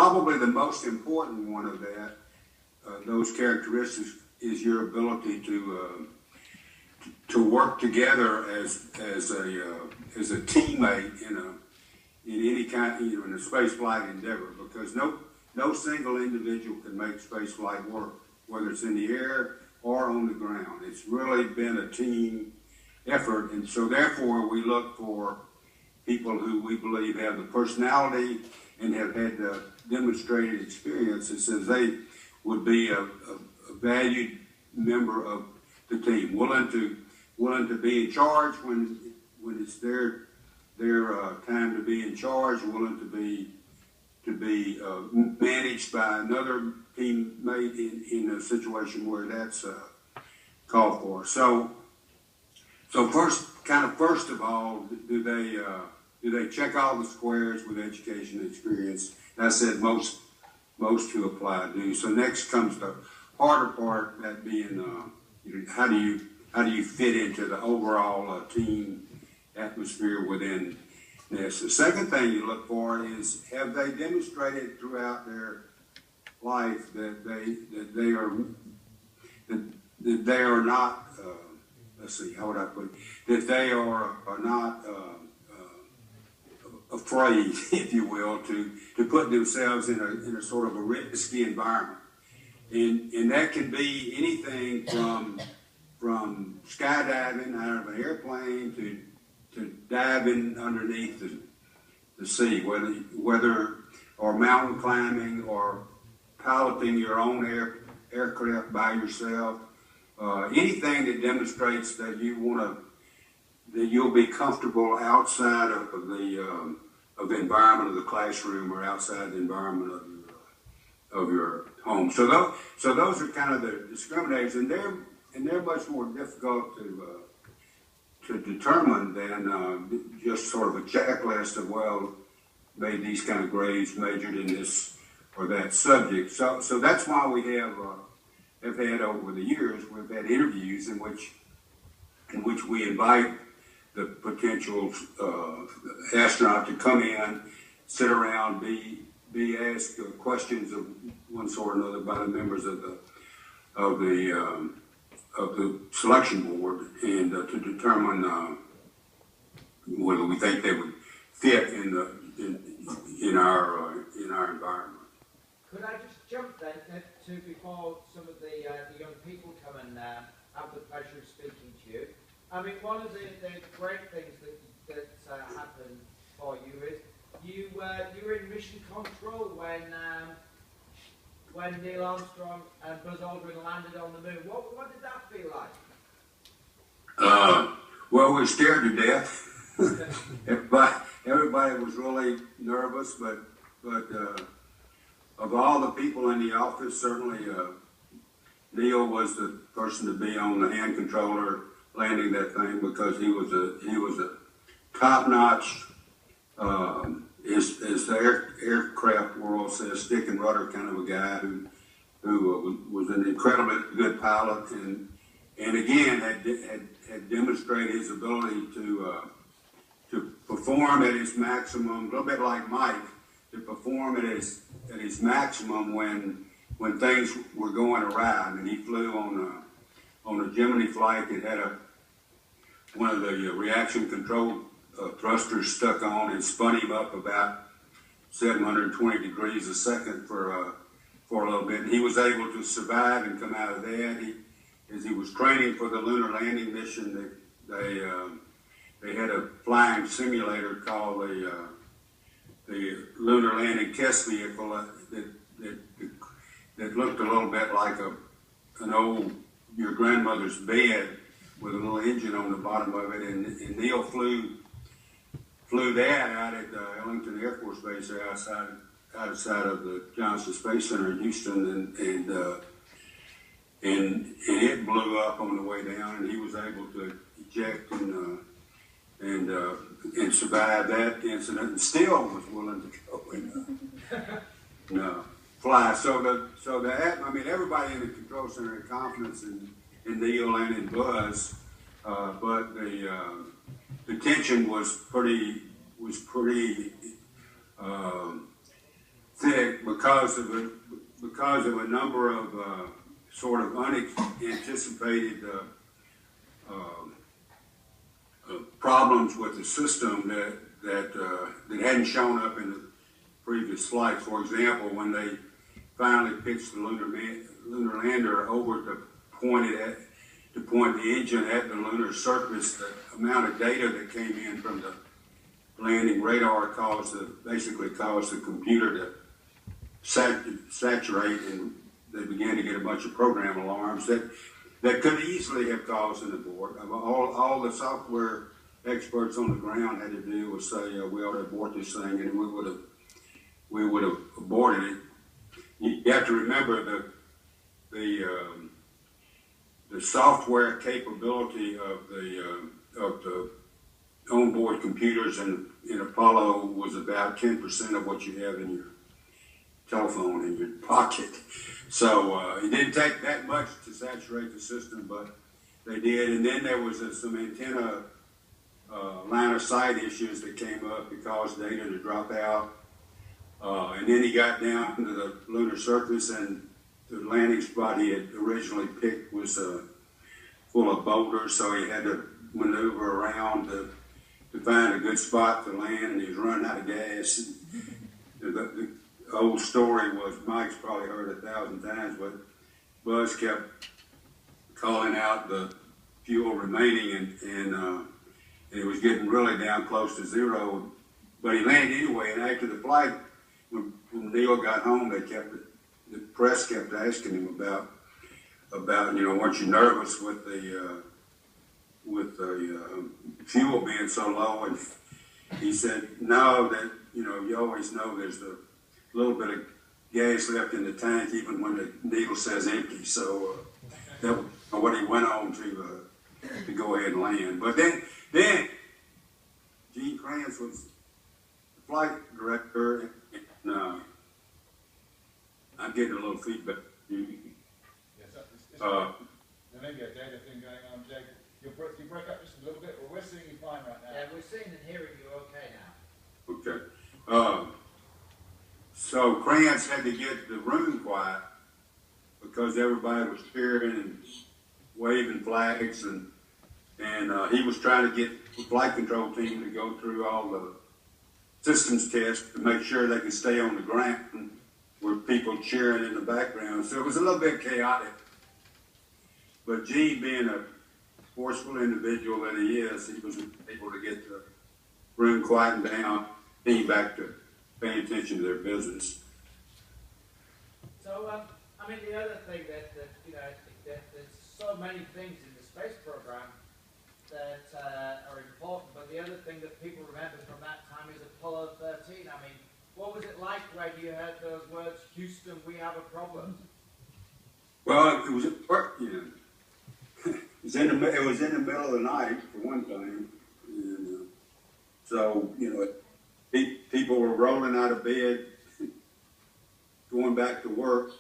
probably the most important one of that, those characteristics, is your ability to work together as a teammate in any kind, in a space flight endeavor, because no single individual can make space flight work, whether it's in the air or on the ground. It's really been a team effort, and so therefore we look for people who we believe have the personality and have had demonstrated experience that says they would be a valued member of the team, willing to be in charge when it's their time to be in charge, willing to be managed by another teammate in a situation where that's called for. So first of all, do they check all the squares with education and experience? And I said most who apply do. So next comes the harder part, that being how do you fit into the overall team atmosphere within this. The second thing you look for is, have they demonstrated throughout their life that they are not let's see, how would I put it, that they are not afraid, if you will, to put themselves in a sort of a risky environment. And that can be anything from skydiving out of an airplane to diving underneath the sea, whether or mountain climbing or piloting your own aircraft by yourself. Anything that demonstrates that you'll be comfortable outside of the environment of the classroom or outside the environment of your home. So those are kind of the discriminators, and they're much more difficult to determine than just sort of a checklist of, well, made these kind of grades, majored in this or that subject. So that's why we have had over the years, we've had interviews in which we invite the potential astronaut to come in, sit around, be asked questions of one sort or another by the members of the selection board, and to determine whether we think they would fit in our environment. Could I just jump then to before some of the young people come and have the pleasure of speaking to you? I mean, one of the great things that happened for you is you were in mission control when Neil Armstrong and Buzz Aldrin landed on the moon. What did that feel like? Well, we were scared to death. Everybody was really nervous, but of all the people in the office, certainly Neil was the person to be on the hand controller landing that thing, because he was a top-notch, as the aircraft world says, stick and rudder kind of a guy who was an incredibly good pilot, and again had demonstrated his ability to perform at his maximum, a little bit like Mike, to perform at his maximum when things were going awry. I mean, he flew on a Gemini flight that had one of the reaction control thrusters stuck on and spun him up about 720 degrees a second for a little bit. And he was able to survive and come out of that. As he was training for the lunar landing mission, they had a flying simulator called the lunar landing test vehicle that looked a little bit like an old your grandmother's bed with a little engine on the bottom of it, and Neil flew that out at Ellington Air Force Base there outside of the Johnson Space Center in Houston, and it blew up on the way down, and he was able to eject and survive that incident, and still was willing to go and fly. I mean, everybody in the control center had confidence in Neil and in Buzz, but the tension was pretty thick because of a number of sort of unanticipated problems with the system that hadn't shown up in the previous flights. For example, when they finally pitched the lunar lander over to point the engine at the lunar surface, the amount of data that came in from the landing radar basically caused the computer to saturate, and they began to get a bunch of program alarms that could easily have caused an abort. All the software experts on the ground had to do was say, we ought to abort this thing, and we would have aborted it. You have to remember the software capability of the onboard computers in Apollo was about 10% of what you have in your telephone in your pocket. So it didn't take that much to saturate the system, but they did. And then there was some antenna line of sight issues that came up that caused data to drop out. And then he got down to the lunar surface, and the landing spot he had originally picked was full of boulders, so he had to maneuver around to find a good spot to land, and he was running out of gas. And the old story was, Mike's probably heard 1,000 times, but Buzz kept calling out the fuel remaining, and it was getting really down close to zero. But he landed anyway, and after the flight, when Neil got home, the press kept asking him about weren't you nervous with the fuel being so low? And he said, no, that you always know there's a little bit of gas left in the tank, even when the needle says empty. So that was what he went on to go ahead and land. But then Gene Kranz was the flight director, and I'm getting a little feedback. There may be a data thing going on, Jay. You break up just a little bit, but we're seeing you fine right now. Yeah, we're seeing and hearing you okay now. Okay. So Kranz had to get the room quiet because everybody was cheering and waving flags, and he was trying to get the flight control team to go through all the systems tests to make sure they could stay on the ground with people cheering in the background. So it was a little bit chaotic. But Gene, being a forceful individual that he is, he was able to get the room quieted down, team back to paying attention to their business. So, the other thing that there's so many things in the space program that are important, but the other thing that people remember from that time is Apollo 13. What was it like when you heard those words, Houston, we have a problem? Well, it was at work, It was in the middle of the night, for one thing. And, so, people were rolling out of bed, going back to work.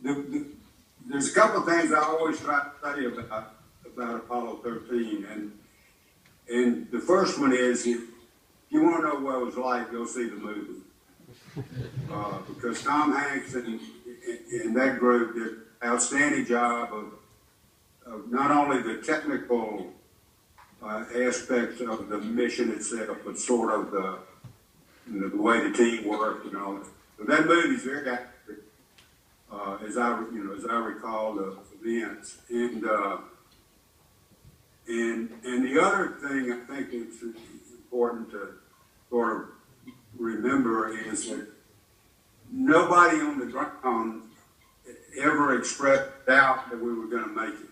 There's a couple of things I always try to tell you about Apollo 13. And the first one is, if you want to know what it was like, go see the movie. Because Tom Hanks and that group did outstanding job of not only the technical aspects of the mission itself, but sort of the way the team worked and all that. But that movie's very accurate, as I recall the events. And the other thing I think it's important to sort of remember is that nobody on the ground ever expressed doubt that we were going to make it.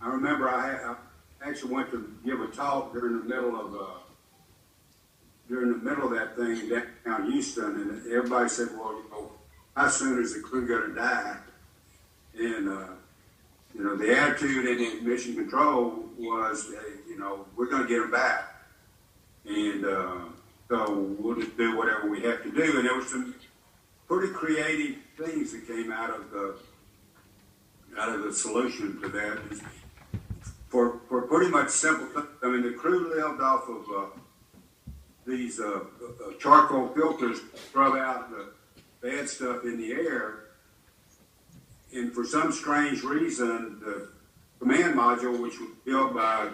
I remember I actually went to give a talk during the middle of that thing downtown Houston, and everybody said, "Well, how soon is the crew going to die?" And the attitude in mission control was, we're going to get them back, and so we'll just do whatever we have to do. And there was some pretty creative things that came out of the solution to that. For pretty much simple things. The crew lived off these charcoal filters scrub out the bad stuff in the air. And for some strange reason, the command module, which was built by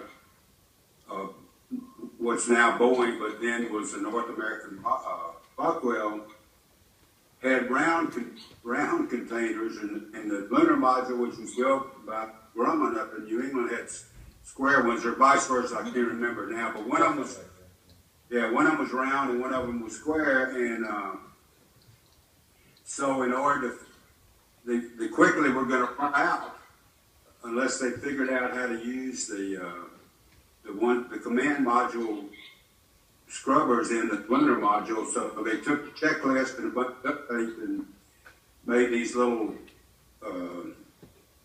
what's now Boeing, but then was the North American Buckwell, had round containers, and the lunar module, which was built by Grumman up in New England, had square ones, or vice versa. I can't remember now, but one of them was, one of them was round and one of them was square, and so in order to, they quickly were going to run out unless they figured out how to use the command module scrubbers in the lunar module. So they took the checklist and a bunch of duct tape and made these little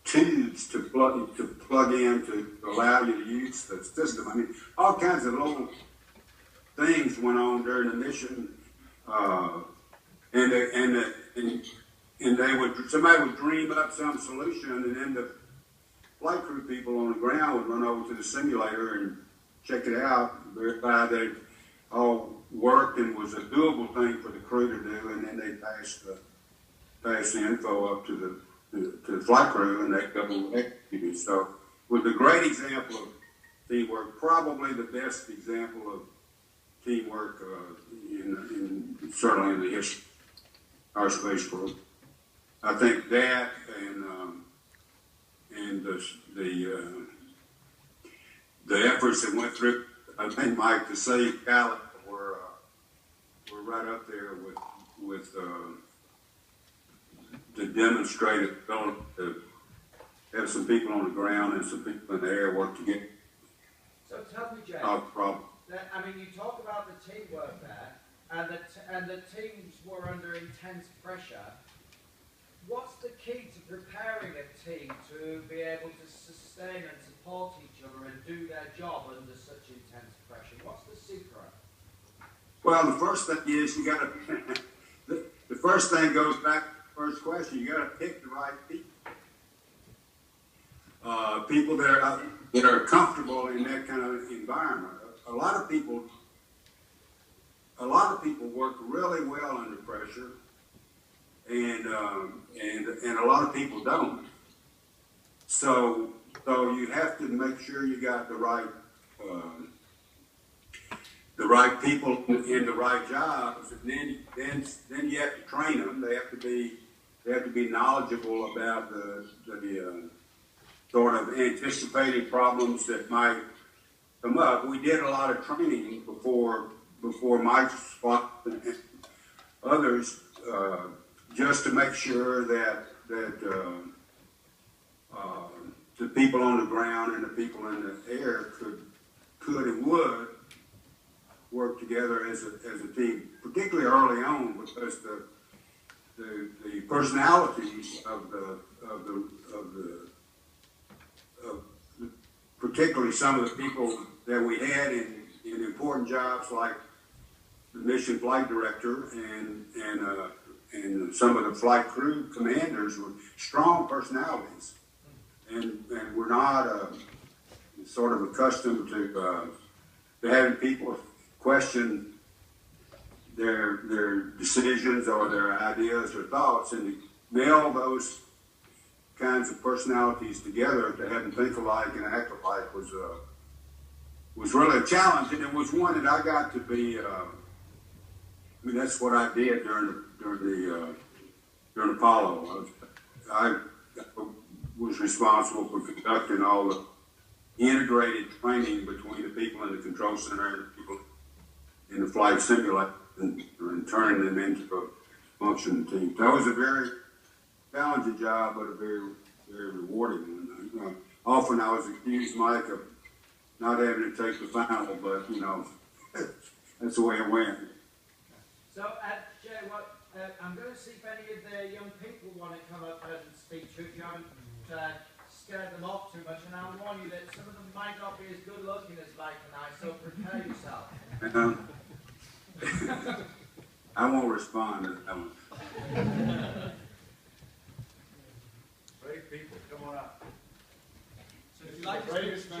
tubes to plug in to allow you to use the system. I mean, all kinds of little things went on during the mission, somebody would dream up some solution, and then the flight crew people on the ground would run over to the simulator and check it out, verify that it all worked and was a doable thing for the crew to do, and then they pass the info up to the flight crew, and they double execute it. So, with a great example of teamwork, probably the best example of teamwork certainly in the history of our space program. I think that and the efforts that went through, I think, Mike, to save California were right up there with the demonstrated ability to have some people on the ground and some people in the air work together. So tell me, Jay. No problem. I mean, you talk about the teamwork there, and the teams were under intense pressure. What's the key to preparing a team to be able to sustain and support each other and do their job under such intense pressure? What's the secret? Well, the first thing is you got to. The first thing goes back to the first question. You got to pick the right people. People that are comfortable in that kind of environment. A lot of people work really well under pressure, and a lot of people don't. So you have to make sure you got the right people in the right jobs, and then you have to train them. They have to be knowledgeable about the sort of anticipating problems that might come up. We did a lot of training before Mike's spot and others, just to make sure that the people on the ground and the people in the air could and would work together as a team, particularly early on, because the personalities of particularly some of the people that we had in important jobs like the mission flight director and some of the flight crew commanders were strong personalities, and we're not sort of accustomed to having people question their decisions or their ideas or thoughts, and to meld those kinds of personalities together to have them think alike and act alike was really a challenge, and it was one that I got to be. I mean, that's what I did during Apollo. I was responsible for conducting all the integrated training between the people in the control center and the people in the flight simulator, and turning them into a functioning team. That was a very challenging job, but a very, very rewarding one. Often I was accused, Mike, of not having to take the final, but that's the way it went. So, Jay, I'm going to see if any of the young people want to come up and speak to you. If you haven't scared them off too much, and I'll warn you that some of them might not be as good looking as Mike and I, so prepare yourself. I won't respond to that one. Great people, come on up. So if you like to